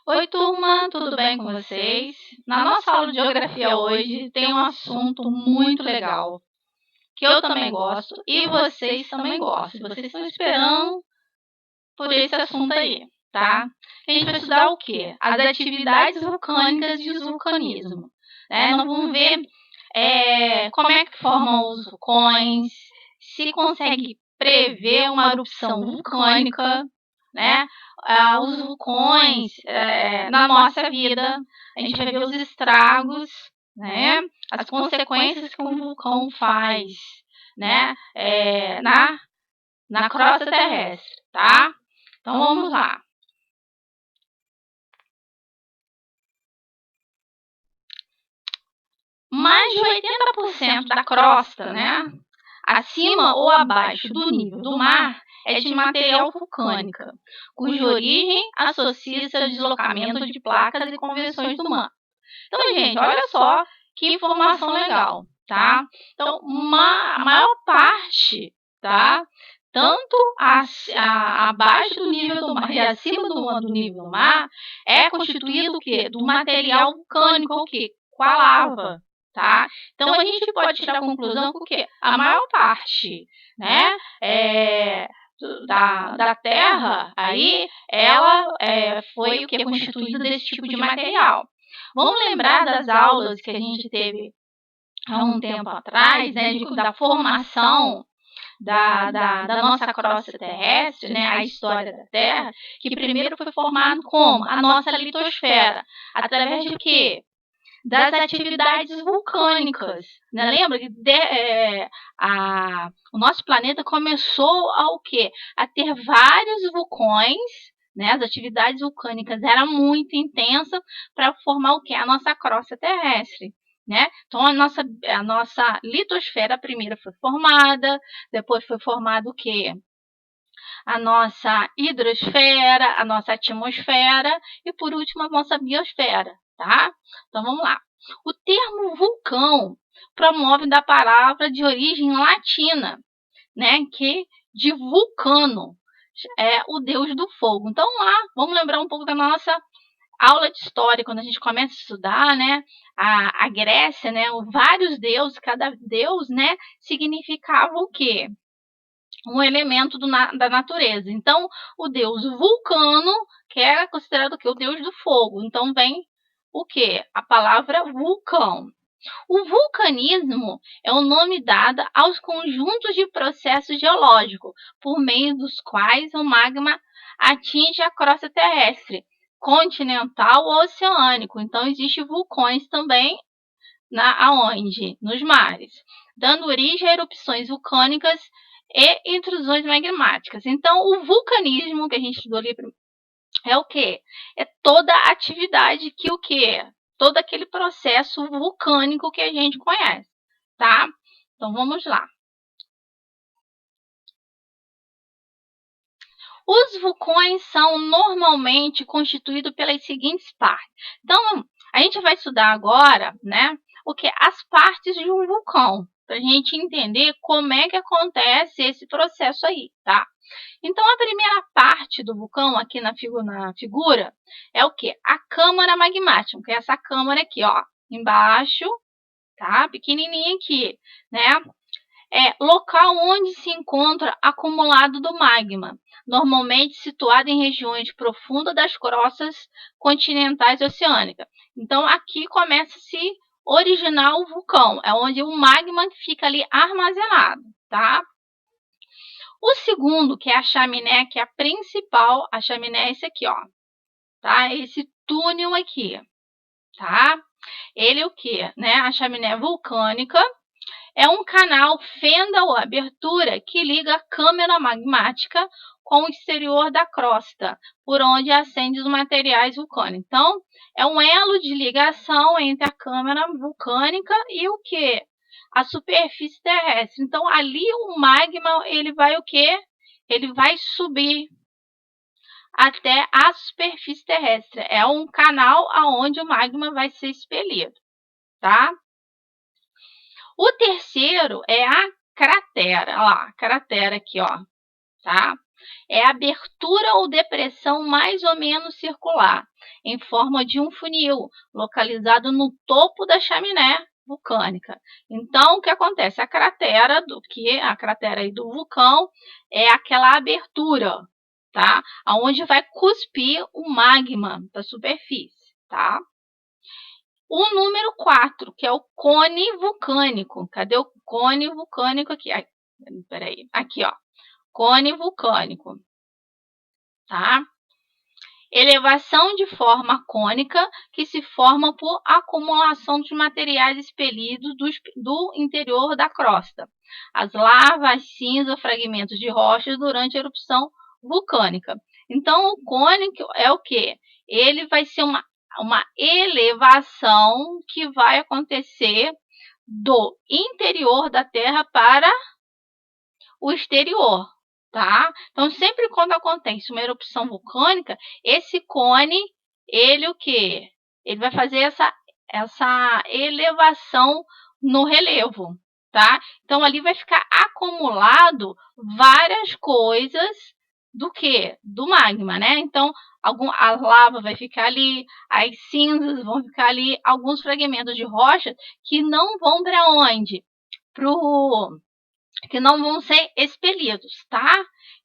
Oi, turma, tudo bem com vocês? Na nossa aula de geografia hoje tem um assunto muito legal, que eu também gosto e vocês também gostam. Vocês estão esperando por esse assunto aí, tá? A gente vai estudar o quê? As atividades vulcânicas e os vulcanismos. Nós vamos ver como é que formam os vulcões, se consegue prever uma erupção vulcânica, né? Os vulcões na nossa vida, a gente vai ver os estragos, né? As consequências que um vulcão faz, né? Na crosta terrestre, tá? Então vamos lá. Mais de 80% da crosta, né, acima ou abaixo do nível do mar, é de material vulcânico, cuja origem associa-se ao deslocamento de placas e convenções do mar. Então, gente, olha só que informação legal, tá? Então, a maior parte, tá? Tanto abaixo do nível do mar e acima do nível do mar, é constituído o quê? Do material vulcânico, o quê? Com a lava, tá? Então, a gente pode tirar a conclusão que o quê? A maior parte, né? Da Terra, aí, ela foi o que é constituída desse tipo de material. Vamos lembrar das aulas que a gente teve há um tempo atrás, né, da formação da nossa crosta terrestre, né, a história da Terra, que primeiro foi formado como? A nossa litosfera. Através de quê? Das atividades vulcânicas. Né? Lembra que o nosso planeta começou o quê? A ter vários vulcões, né? As atividades vulcânicas eram muito intensas para formar o quê? A nossa crosta terrestre. Né? Então, a nossa litosfera primeiro foi formada, depois foi formado o quê? A nossa hidrosfera, a nossa atmosfera e, por último, a nossa biosfera, tá? Então, vamos lá. O termo vulcão promove da palavra de origem latina, né? Que de vulcano, é o deus do fogo. Então, lá, vamos lembrar um pouco da nossa aula de história, quando a gente começa a estudar, né, a Grécia, né, vários deuses, cada deus, né, significava o quê? Um elemento da natureza. Então, o deus Vulcano, que era considerado o deus do fogo. Então, vem o quê? A palavra vulcão. O vulcanismo é o nome dado aos conjuntos de processos geológicos, por meio dos quais o magma atinge a crosta terrestre, continental ou oceânico. Então, existem vulcões também aonde? Nos mares, dando origem a erupções vulcânicas e intrusões magmáticas. Então, o vulcanismo que a gente estudou ali é o quê? É toda a atividade que o quê? Todo aquele processo vulcânico que a gente conhece, tá? Então, vamos lá. Os vulcões são normalmente constituídos pelas seguintes partes. Então, a gente vai estudar agora, né, o que? As partes de um vulcão, para a gente entender como é que acontece esse processo aí, tá? Então, a primeira parte do vulcão, aqui na figura, é o que? A câmara magmática, que é essa câmara aqui, ó, embaixo, tá? Pequenininha aqui, né? É local onde se encontra acumulado do magma, normalmente situado em regiões profundas das crostas continentais e oceânicas. Então, aqui começa a se originar o vulcão, é onde o magma fica ali armazenado, tá? O segundo, que é a chaminé, que é a principal, a chaminé é esse aqui, ó, tá? Esse túnel aqui, tá? Ele é o que, né? A chaminé vulcânica é um canal, fenda ou abertura que liga a câmara magmática com o exterior da crosta, por onde acende os materiais vulcânicos. Então, é um elo de ligação entre a câmara vulcânica e o que? A superfície terrestre. Então, ali o magma, ele vai o quê? Ele vai subir até a superfície terrestre. É um canal aonde o magma vai ser expelido, tá? O terceiro é a cratera. Olha lá, cratera aqui, ó, tá? é abertura ou depressão mais ou menos circular, em forma de um funil, localizado no topo da chaminé vulcânica. Então, o que acontece? A cratera aí do vulcão é aquela abertura, tá? Aonde vai cuspir o magma da superfície, tá? O número 4, que é o cone vulcânico. Cadê o cone vulcânico aqui? Ai, peraí. Aqui, ó. Cone vulcânico, tá? Elevação de forma cônica que se forma por acumulação dos materiais expelidos do interior da crosta. As lavas, cinza, fragmentos de rochas durante a erupção vulcânica. Então, o cônico é o quê? Ele vai ser uma elevação que vai acontecer do interior da Terra para o exterior, tá? Então, sempre quando acontece uma erupção vulcânica, esse cone, ele o quê? Ele vai fazer essa elevação no relevo, tá? Então, ali vai ficar acumulado várias coisas do quê? Do magma, né? Então, a lava vai ficar ali, as cinzas vão ficar ali, alguns fragmentos de rocha que não vão para onde? Que não vão ser expelidos, tá?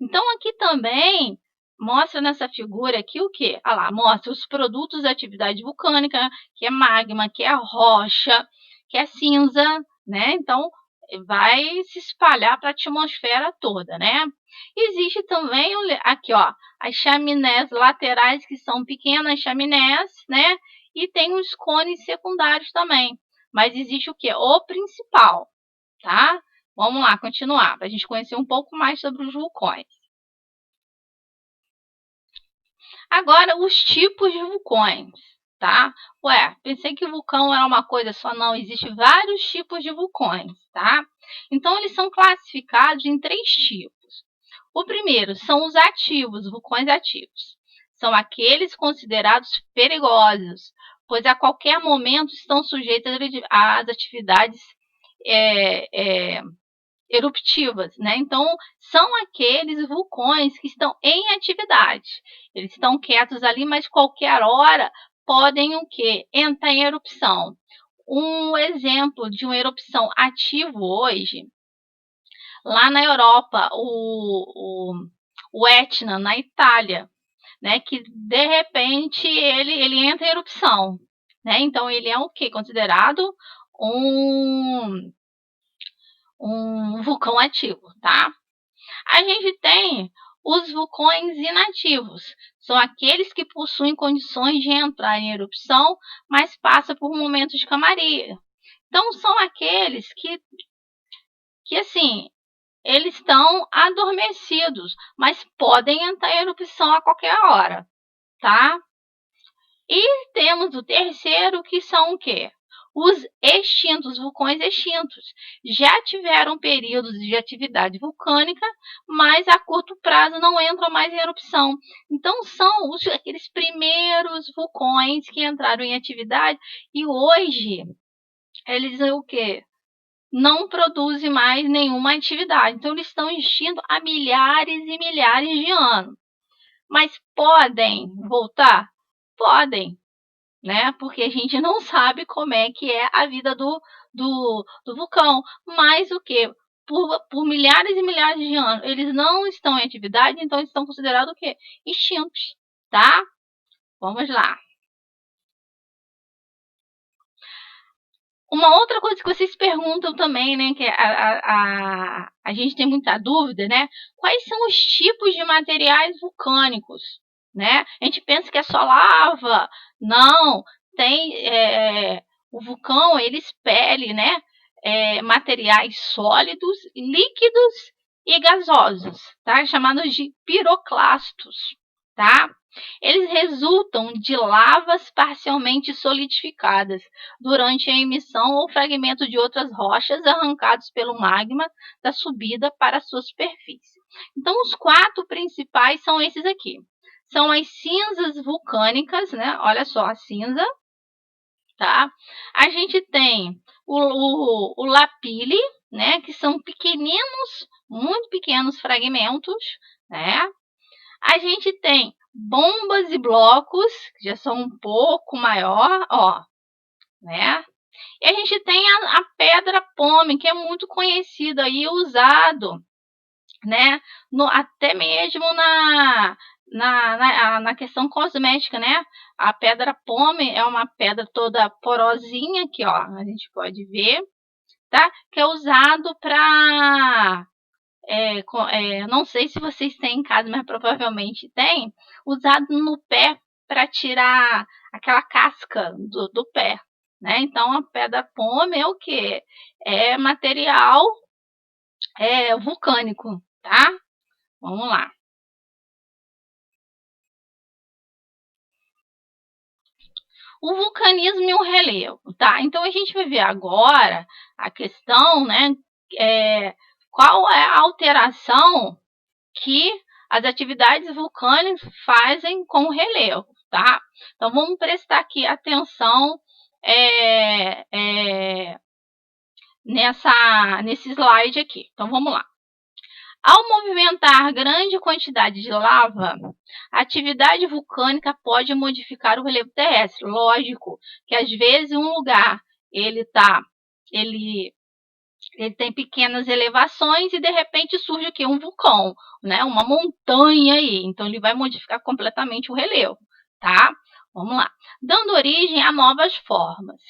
Então, aqui também mostra nessa figura aqui o quê? Olha lá, mostra os produtos da atividade vulcânica, que é magma, que é rocha, que é cinza, né? Então, vai se espalhar para a atmosfera toda, né? Existe também, aqui, ó, as chaminés laterais, que são pequenas chaminés, né? E tem os cones secundários também. Mas existe o quê? O principal, tá? Vamos lá, continuar, para a gente conhecer um pouco mais sobre os vulcões. Agora, os tipos de vulcões, tá? Ué, pensei que vulcão era uma coisa só. Não, existem vários tipos de vulcões, tá? Então, eles são classificados em 3 tipos. O primeiro são os ativos, vulcões ativos. São aqueles considerados perigosos, pois a qualquer momento estão sujeitos às atividades eruptivas, né? Então, são aqueles vulcões que estão em atividade. Eles estão quietos ali, mas qualquer hora podem o quê? Entrar em erupção. Um exemplo de uma erupção ativa hoje, lá na Europa, o Etna, na Itália, né? Que de repente ele entra em erupção, né? Então, ele é o quê? Considerado um vulcão ativo, tá? A gente tem os vulcões inativos. São aqueles que possuem condições de entrar em erupção, mas passam por momentos de calmaria. Então, são aqueles que assim, eles estão adormecidos, mas podem entrar em erupção a qualquer hora, tá? E temos o terceiro, que são o quê? Os extintos, vulcões extintos. Já tiveram períodos de atividade vulcânica, mas a curto prazo não entram mais em erupção. Então, são aqueles primeiros vulcões que entraram em atividade e hoje eles o quê? Não produzem mais nenhuma atividade. Então, eles estão extintos há milhares e milhares de anos. Mas podem voltar? Podem, né? Porque a gente não sabe como é que é a vida do vulcão. Mas o que? Por milhares e milhares de anos, eles não estão em atividade, então eles estão considerados o quê? Extintos, tá? Vamos lá. Uma outra coisa que vocês perguntam também, né, que a gente tem muita dúvida, né? Quais são os tipos de materiais vulcânicos, né? A gente pensa que é só lava. Não, tem o vulcão, ele expele, né, materiais sólidos, líquidos e gasosos, tá? Chamados de piroclastos, tá? Eles resultam de lavas parcialmente solidificadas durante a emissão ou fragmento de outras rochas arrancados pelo magma da subida para a sua superfície. Então, os 4 principais são esses aqui. São as cinzas vulcânicas, né? Olha só, a cinza, tá? A gente tem o lapilli, né? Que são pequeninos, muito pequenos fragmentos, né? A gente tem bombas e blocos, que já são um pouco maior, ó, né? E a gente tem a pedra pómez, que é muito conhecido aí, usado, né? Até mesmo na questão cosmética, né? A pedra pómez é uma pedra toda porosinha aqui, ó, a gente pode ver, tá? Que é usado para não sei se vocês têm em casa, mas provavelmente tem, usado no pé para tirar aquela casca do pé, né? Então a pedra pómez é o que? É material vulcânico, tá? Vamos lá. O vulcanismo e o relevo, tá? Então a gente vai ver agora a questão, né? Qual é a alteração que as atividades vulcânicas fazem com o relevo, tá? Então vamos prestar aqui atenção nesse slide aqui. Então vamos lá. Ao movimentar grande quantidade de lava, a atividade vulcânica pode modificar o relevo terrestre. Lógico que às vezes um lugar ele tem pequenas elevações e de repente surge aqui um vulcão, né? Uma montanha aí. Então ele vai modificar completamente o relevo, tá? Vamos lá. Dando origem a novas formas.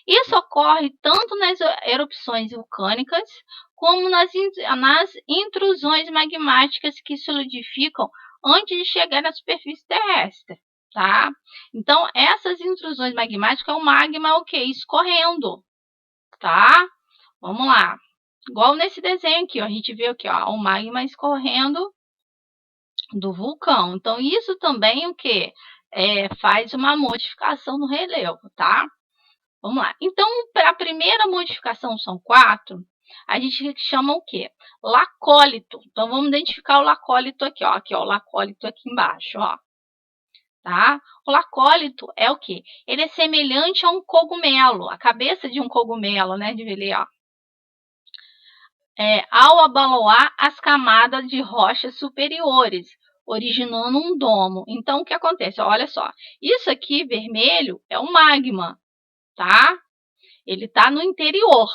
Isso ocorre tanto nas erupções vulcânicas como nas intrusões magmáticas que solidificam antes de chegar na superfície terrestre, tá? Então essas intrusões magmáticas é o magma o que? Escorrendo, tá? Vamos lá. Igual nesse desenho aqui, ó, a gente vê aqui, ó, o magma escorrendo do vulcão. Então, isso também o que? Faz uma modificação no relevo, tá? Vamos lá. Então, para a primeira modificação, são 4, a gente chama o quê? Lacólito. Então, vamos identificar o lacólito aqui, ó. Aqui, ó, o lacólito aqui embaixo, ó. Tá? O lacólito é o quê? Ele é semelhante a um cogumelo, a cabeça de um cogumelo, né? De ver ali, ó. Ao abaloar as camadas de rochas superiores, originando um domo. Então, o que acontece? Olha só, isso aqui, vermelho, é o magma, tá? Ele está no interior.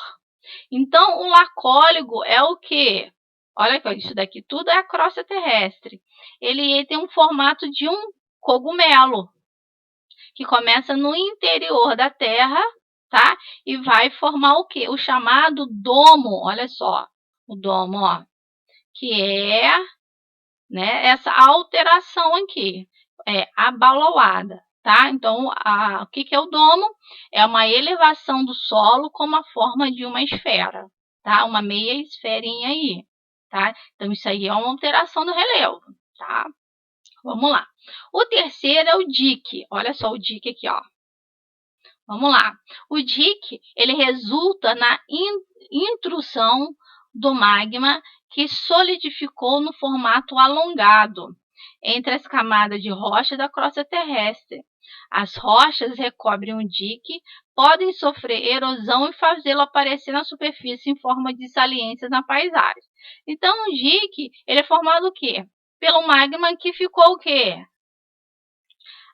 Então, o lacóligo é o quê? Olha aqui, isso daqui tudo é a crosta terrestre. Ele tem um formato de um cogumelo, que começa no interior da Terra, tá? E vai formar o quê? O chamado domo, olha só, o domo, ó, que é, né, essa alteração aqui, abaloada, tá? Então, o que é o domo? É uma elevação do solo com a forma de uma esfera, tá? Uma meia esferinha aí, tá? Então, isso aí é uma alteração do relevo, tá? Vamos lá. O terceiro é o dique. Olha só o dique aqui, ó. Vamos lá. O dique, ele resulta na intrusão do magma que solidificou no formato alongado entre as camadas de rocha da crosta terrestre. As rochas recobrem um dique, podem sofrer erosão e fazê-lo aparecer na superfície em forma de saliências na paisagem. Então, o dique, ele é formado o quê? Pelo magma que ficou o quê?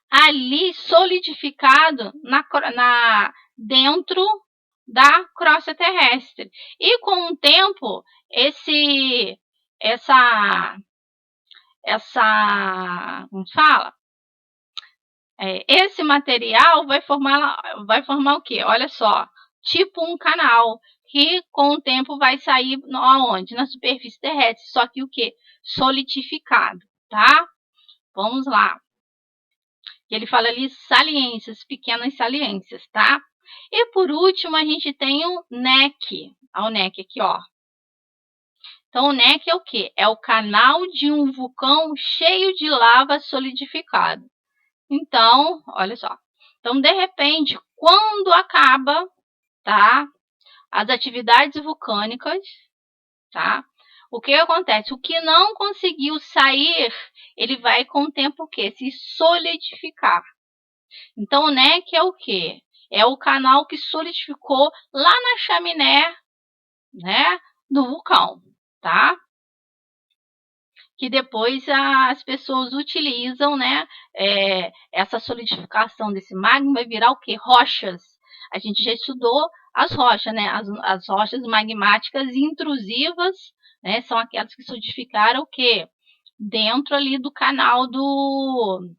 Ali solidificado dentro da crosta terrestre. E com o tempo, como fala? Esse material vai formar o quê? Olha só, tipo um canal, que com o tempo vai sair aonde? Na superfície terrestre, só que o quê? Solidificado, tá? Vamos lá. Ele fala ali saliências, pequenas saliências, tá? E por último, a gente tem o NEC. O NEC aqui, ó. Então, o NEC é o quê? É o canal de um vulcão cheio de lava solidificado. Então, olha só. Então, de repente, quando acaba, tá? As atividades vulcânicas, tá? O que acontece? O que não conseguiu sair, ele vai com o tempo o quê? Se solidificar. Então, o NEC é o quê? É o canal que solidificou lá na chaminé, né, do vulcão, tá? que depois as pessoas utilizam, né, essa solidificação desse magma vai virar o quê? Rochas. A gente já estudou as rochas, né, as rochas magmáticas intrusivas, né, são aquelas que solidificaram o quê? Dentro ali do canal do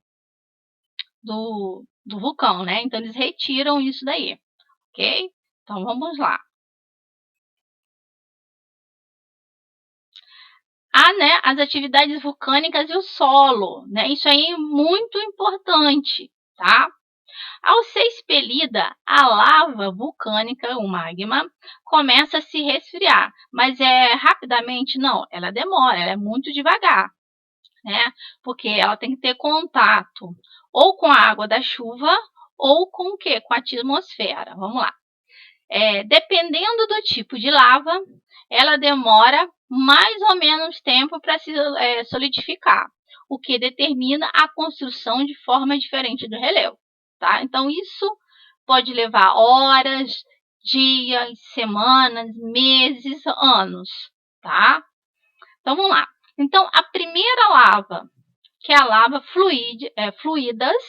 vulcão, né? Então eles retiram isso daí, ok? Então vamos lá. Né, as atividades vulcânicas e o solo, né? Isso aí é muito importante, tá? Ao ser expelida, a lava vulcânica, o magma, começa a se resfriar, mas rapidamente não, ela demora, ela é muito devagar, né? Porque ela tem que ter contato ou com a água da chuva ou com o quê? Com a atmosfera. Vamos lá. Dependendo do tipo de lava, ela demora mais ou menos tempo para se solidificar, o que determina a construção de forma diferente do relevo, tá? Então, isso pode levar horas, dias, semanas, meses, anos, tá? Então, vamos lá. Então, a primeira lava, que é a lava fluídas,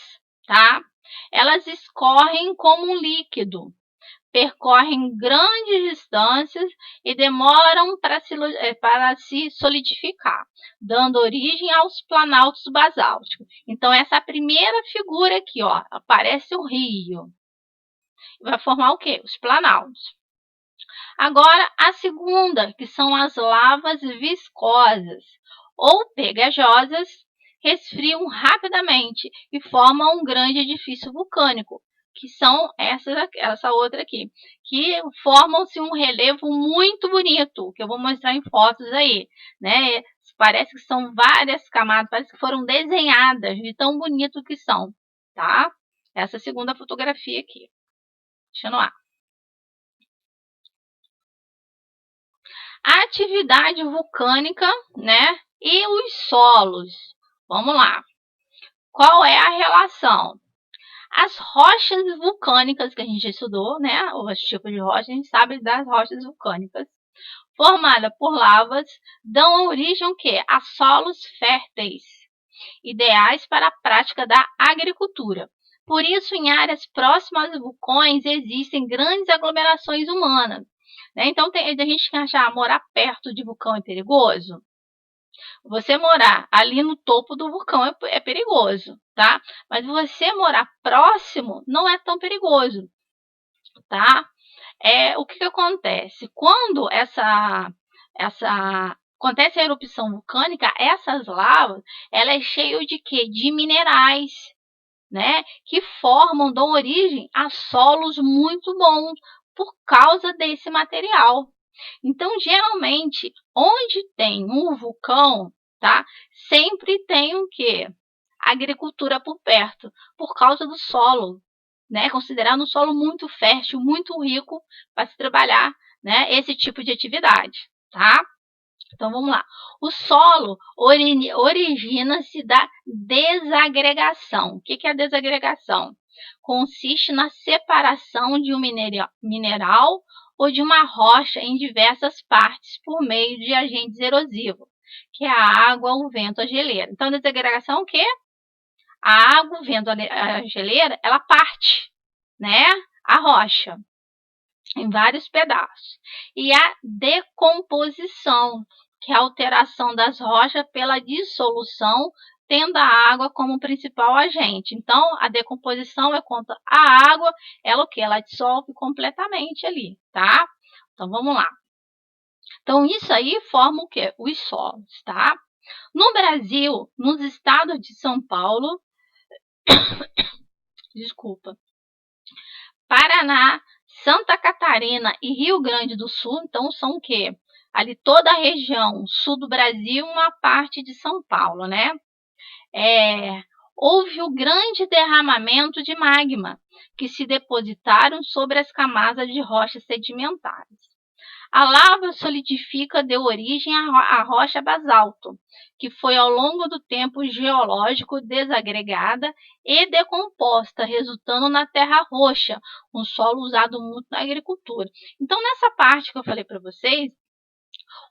tá? Elas escorrem como um líquido, percorrem grandes distâncias e demoram para se solidificar, dando origem aos planaltos basálticos. Então, essa primeira figura aqui, ó, aparece o rio. Vai formar o quê? Os planaltos. Agora, a segunda, que são as lavas viscosas ou pegajosas, resfriam rapidamente e formam um grande edifício vulcânico, que são essa outra aqui, que formam-se um relevo muito bonito, que eu vou mostrar em fotos aí, né? Parece que são várias camadas, parece que foram desenhadas de tão bonito que são, tá? Essa segunda fotografia aqui. Deixa no ar. A atividade vulcânica, né? E os solos. Vamos lá. Qual é a relação? As rochas vulcânicas que a gente estudou, né? Os tipos de rochas, a gente sabe das rochas vulcânicas, formadas por lavas, dão origem ao quê? A solos férteis, ideais para a prática da agricultura. Por isso, em áreas próximas a vulcões existem grandes aglomerações humanas. Né? Então, a gente que achar morar perto de vulcão é perigoso. Você morar ali no topo do vulcão é perigoso, tá? Mas você morar próximo não é tão perigoso, tá? O que acontece? Quando acontece a erupção vulcânica, essas lavas, ela é cheia de quê? De minerais, né? Que dão origem a solos muito bons por causa desse material. Então, geralmente, onde tem um vulcão, tá? Sempre tem o quê? Agricultura por perto, por causa do solo, né? Considerado um solo muito fértil, muito rico para se trabalhar, né? Esse tipo de atividade, tá? Então, vamos lá. O solo origina-se da desagregação. O que é a desagregação? Consiste na separação de um mineral ou de uma rocha em diversas partes por meio de agentes erosivos, que é a água, o vento, a geleira. Então, a desagregação é o quê? A água, o vento, a geleira, ela parte, né? A rocha em vários pedaços. E a decomposição, que é a alteração das rochas pela dissolução, tendo a água como principal agente. Então, a decomposição é quando a água, ela o que? Ela dissolve completamente ali, tá? Então, vamos lá. Então, isso aí forma o quê? Os solos, tá? No Brasil, nos estados de São Paulo, desculpa, Paraná, Santa Catarina e Rio Grande do Sul, então são o quê? Ali toda a região sul do Brasil, uma parte de São Paulo, né? Houve o grande derramamento de magma que se depositaram sobre as camadas de rochas sedimentares. A lava solidifica deu origem à rocha basalto, que foi ao longo do tempo geológico desagregada e decomposta, resultando na terra roxa, um solo usado muito na agricultura. Então, nessa parte que eu falei para vocês,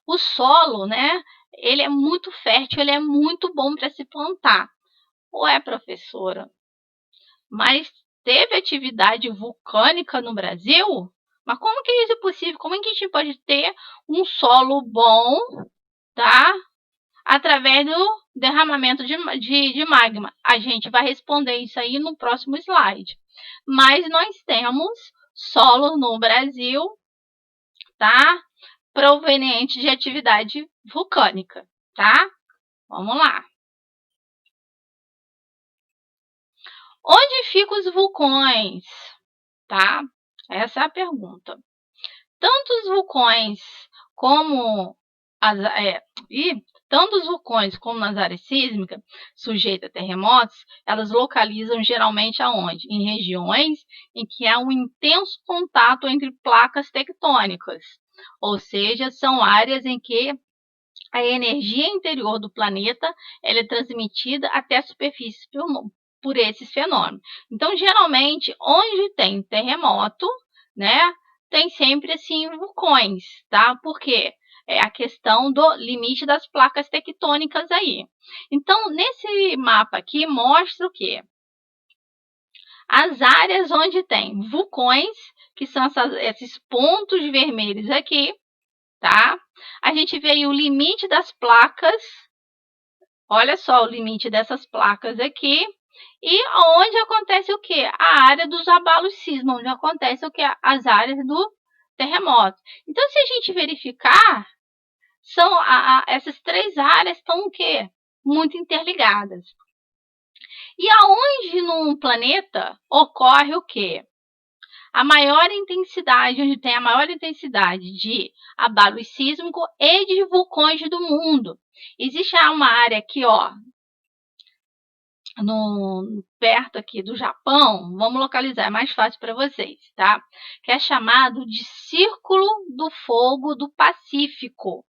o solo, né, ele é muito fértil, ele é muito bom para se plantar. Ué, professora, mas teve atividade vulcânica no Brasil? Mas como que isso é possível? Como é que a gente pode ter um solo bom, tá? Através do derramamento de magma. A gente vai responder isso aí no próximo slide. Mas nós temos solo no Brasil, tá? Proveniente de atividade vulcânica, tá? Vamos lá. Onde ficam os vulcões? Tá? Essa é a pergunta. Tanto os vulcões como as, tanto os vulcões como nas áreas sísmicas sujeitas a terremotos, elas localizam geralmente aonde? Em regiões em que há um intenso contato entre placas tectônicas, ou seja, são áreas em que a energia interior do planeta ela é transmitida até a superfície por esses fenômenos. Então, geralmente, onde tem terremoto, né, tem sempre assim vulcões, tá? Porque é a questão do limite das placas tectônicas aí. Então, nesse mapa aqui mostra o quê? As áreas onde tem vulcões, que são esses pontos vermelhos aqui, tá? A gente vê aí o limite das placas. Olha só o limite dessas placas aqui. E onde acontece o quê? A área dos abalos sísmicos, onde acontece o quê? As áreas do terremoto. Então, se a gente verificar, essas três áreas estão o quê? Muito interligadas. E aonde num planeta ocorre o quê? A maior intensidade, onde tem a maior intensidade de abalo sísmico e de vulcões do mundo. Existe uma área aqui, ó, perto aqui do Japão, vamos localizar, é mais fácil para vocês, tá? Que é chamado de Círculo do Fogo do Pacífico,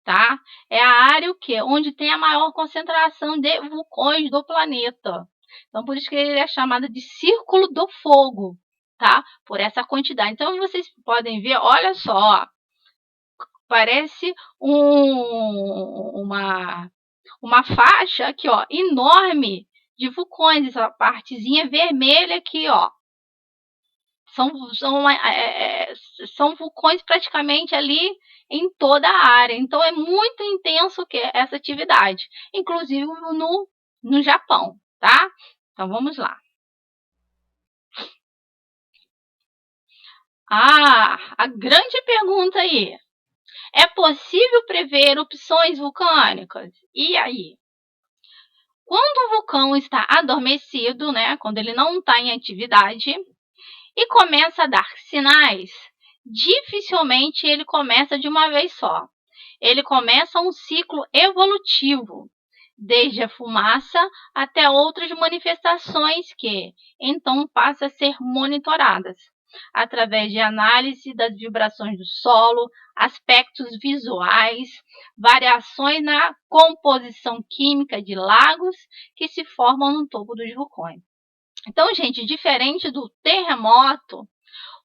tá? É a área o quê? Onde tem a maior concentração de vulcões do planeta. Então, por isso que ele é chamado de Círculo do Fogo, tá? Por essa quantidade. Então, vocês podem ver, olha só, parece uma faixa aqui, ó, enorme de vulcões, essa partezinha vermelha aqui, ó. São vulcões praticamente ali em toda a área. Então, é muito intenso essa atividade, inclusive no Japão, tá? Então, vamos lá. A grande pergunta aí. É possível prever erupções vulcânicas? E aí? Quando o vulcão está adormecido, né, quando ele não está em atividade, e começa a dar sinais, dificilmente ele começa de uma vez só. Ele começa um ciclo evolutivo, desde a fumaça até outras manifestações que, então, passam a ser monitoradas, através de análise das vibrações do solo, aspectos visuais, variações na composição química de lagos que se formam no topo dos vulcões. Então, gente, diferente do terremoto,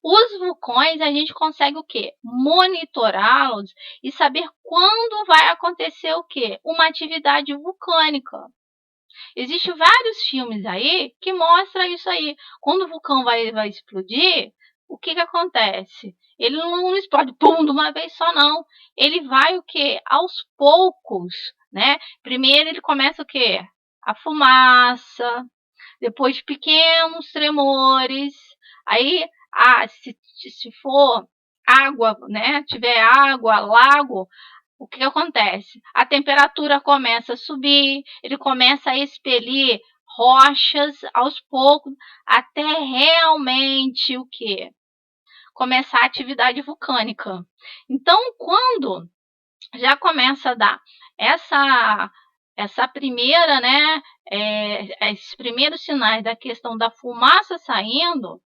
os vulcões a gente consegue o quê? Monitorá-los e saber quando vai acontecer o quê? Uma atividade vulcânica. Existem vários filmes aí que mostram isso aí. Quando o vulcão vai explodir, o que acontece? Ele não explode pum, de uma vez só, não. Ele vai o quê? Aos poucos, né? Primeiro ele começa o quê? A fumaça, depois pequenos tremores, aí se for água, né, tiver água, lago, o que acontece? A temperatura começa a subir, ele começa a expelir rochas aos poucos, até realmente o que? Começar a atividade vulcânica. Então, quando já começa a dar essa primeira, né, esses primeiros sinais da questão da fumaça saindo,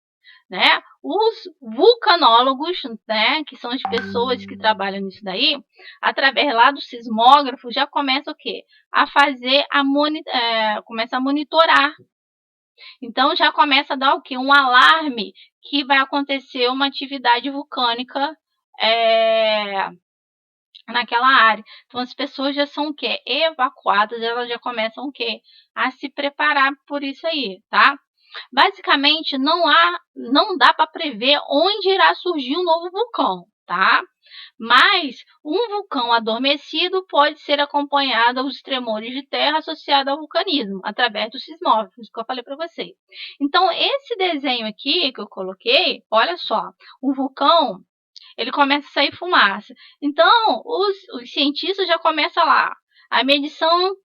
né, os vulcanólogos, né, que são as pessoas que trabalham nisso daí, através lá do sismógrafo, já começa o quê? A fazer começa a monitorar. Então já começa a dar o quê? Um alarme que vai acontecer uma atividade vulcânica naquela área. Então as pessoas já são o quê? Evacuadas, elas já começam o quê? A se preparar por isso aí, tá? Basicamente, não dá para prever onde irá surgir um novo vulcão, tá? Mas um vulcão adormecido pode ser acompanhado aos tremores de terra associados ao vulcanismo, através dos sismógrafos, que eu falei para vocês. Então, esse desenho aqui que eu coloquei, olha só, um vulcão, ele começa a sair fumaça. Então, os cientistas já começam lá. A medição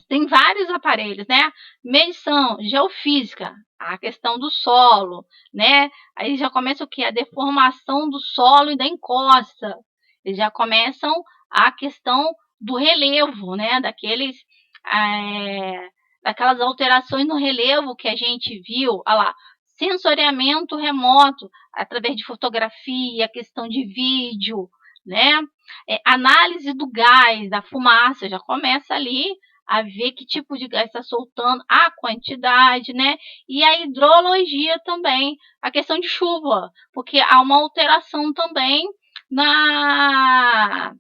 tem vários aparelhos, né? Medição geofísica, a questão do solo, né? Aí já começa o que? A deformação do solo e da encosta. Eles já começam a questão do relevo, né? Daquelas alterações no relevo que a gente viu, olha lá, sensoriamento remoto, através de fotografia, questão de vídeo, né? Análise do gás, da fumaça, já começa ali a ver que tipo de gás está soltando, a quantidade, né? E a hidrologia também, a questão de chuva, porque há uma alteração também na,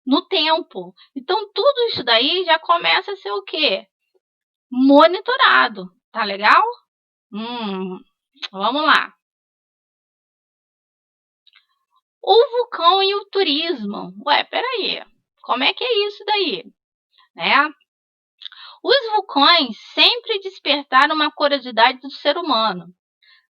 no tempo. Então, tudo isso daí já começa a ser o quê? Monitorado, tá legal? Vamos lá. O vulcão e o turismo. Ué, peraí. Como é que é isso daí? Né? Os vulcões sempre despertaram uma curiosidade do ser humano,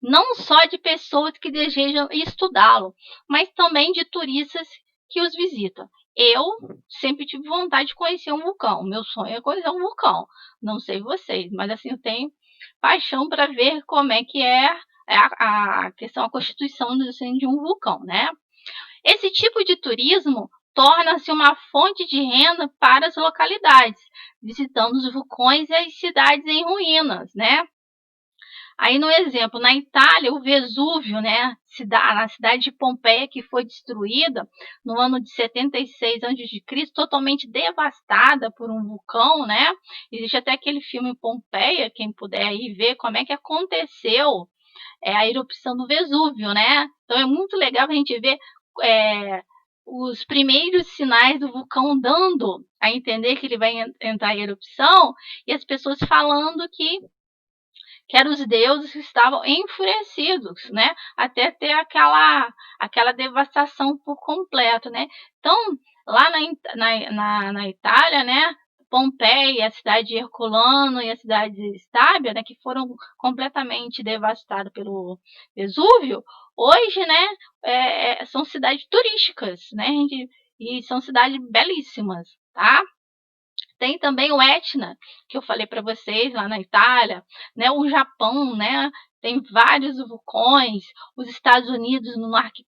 não só de pessoas que desejam estudá-lo, mas também de turistas que os visitam. Eu sempre tive vontade de conhecer um vulcão. Meu sonho é conhecer um vulcão. Não sei vocês, mas assim eu tenho paixão para ver como é que é a questão, a constituição de um vulcão, né? Esse tipo de turismo torna-se uma fonte de renda para as localidades, visitando os vulcões e as cidades em ruínas, né? Aí, no exemplo, na Itália, o Vesúvio, né, na cidade de Pompeia, que foi destruída no ano de 76 a.C., totalmente devastada por um vulcão, né? Existe até aquele filme Pompeia, quem puder ir ver como é que aconteceu a erupção do Vesúvio, né? Então é muito legal a gente ver os primeiros sinais do vulcão dando a entender que ele vai entrar em erupção e as pessoas falando que eram os deuses que estavam enfurecidos, né? Até ter aquela devastação por completo, né? Então, lá na Itália, né? Pompeia, a cidade de Herculano e a cidade de Estábia, né, que foram completamente devastadas pelo Vesúvio, hoje, né, são cidades turísticas, né, e são cidades belíssimas, tá? Tem também o Etna, que eu falei para vocês lá na Itália, né? O Japão, né? Tem vários vulcões. Os Estados Unidos,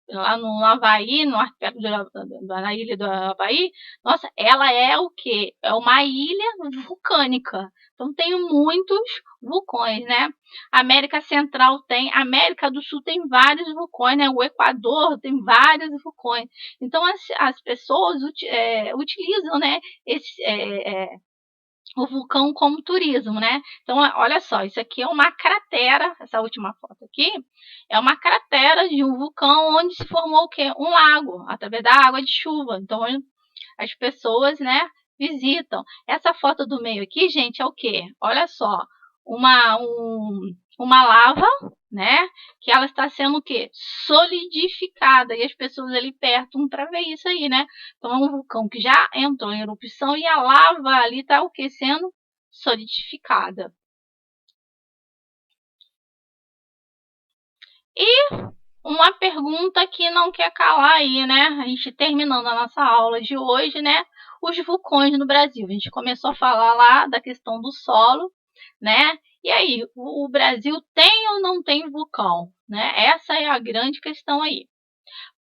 lá no Havaí, no arquipélago na ilha do Havaí, nossa, ela é o quê? É uma ilha vulcânica. Então tem muitos vulcões, né? A América Central tem, a América do Sul tem vários vulcões, né? O Equador tem vários vulcões. Então as pessoas utilizam, né? O vulcão como turismo, né? Então, olha só, isso aqui é uma cratera, essa última foto aqui, é uma cratera de um vulcão onde se formou o quê? Um lago, através da água de chuva. Então, as pessoas, né, visitam. Essa foto do meio aqui, gente, é o quê? Olha só, uma lava, né, que ela está sendo o quê? Solidificada, e as pessoas ali perto para ver isso aí, né? Então é um vulcão que já entrou em erupção e a lava ali está o quê? Sendo solidificada. E uma pergunta que não quer calar aí, né? A gente terminando a nossa aula de hoje, né? Os vulcões no Brasil. A gente começou a falar lá da questão do solo, né? E aí, o Brasil tem ou não tem vulcão, né? Essa é a grande questão aí.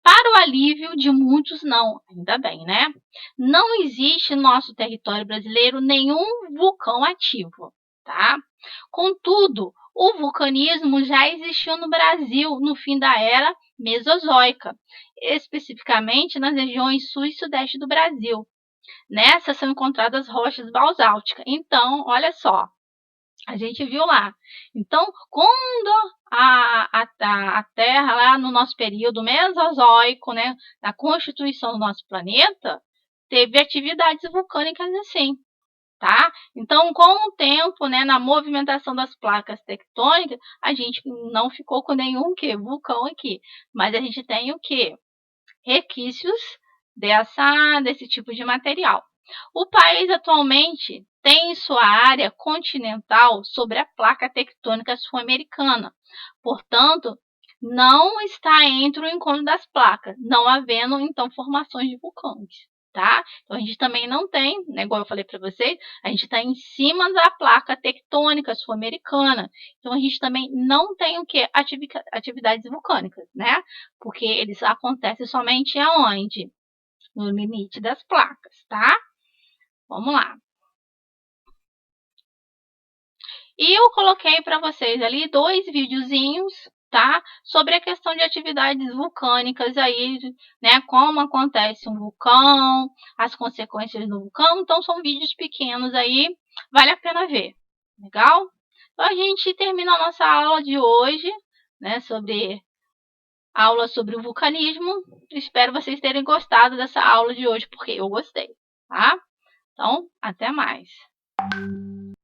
Para o alívio de muitos, não, ainda bem, né? Não existe no nosso território brasileiro nenhum vulcão ativo, tá? Contudo, o vulcanismo já existiu no Brasil no fim da era Mesozoica, especificamente nas regiões sul e sudeste do Brasil. Nessas são encontradas rochas basálticas. Então, olha só, A gente viu lá. Então, quando a Terra, lá no nosso período mesozoico, né, da constituição do nosso planeta, teve atividades vulcânicas assim, tá? Então, com o tempo, né, na movimentação das placas tectônicas, a gente não ficou com nenhum vulcão aqui, mas a gente tem o quê? Resquícios desse tipo de material. O país atualmente tem sua área continental sobre a placa tectônica sul-americana, portanto, não está entre o encontro das placas, não havendo então formações de vulcões, tá? Então a gente também não tem, né, igual eu falei para vocês, a gente está em cima da placa tectônica sul-americana, então a gente também não tem o que? Atividades vulcânicas, né? Porque eles acontecem somente aonde? No limite das placas, tá? Vamos lá. E eu coloquei para vocês ali 2 videozinhos, tá? Sobre a questão de atividades vulcânicas aí, né? Como acontece um vulcão, as consequências do vulcão. Então, são vídeos pequenos aí, vale a pena ver. Legal? Então, a gente termina a nossa aula de hoje, né? Aula sobre o vulcanismo. Espero vocês terem gostado dessa aula de hoje, porque eu gostei, tá? Então, até mais.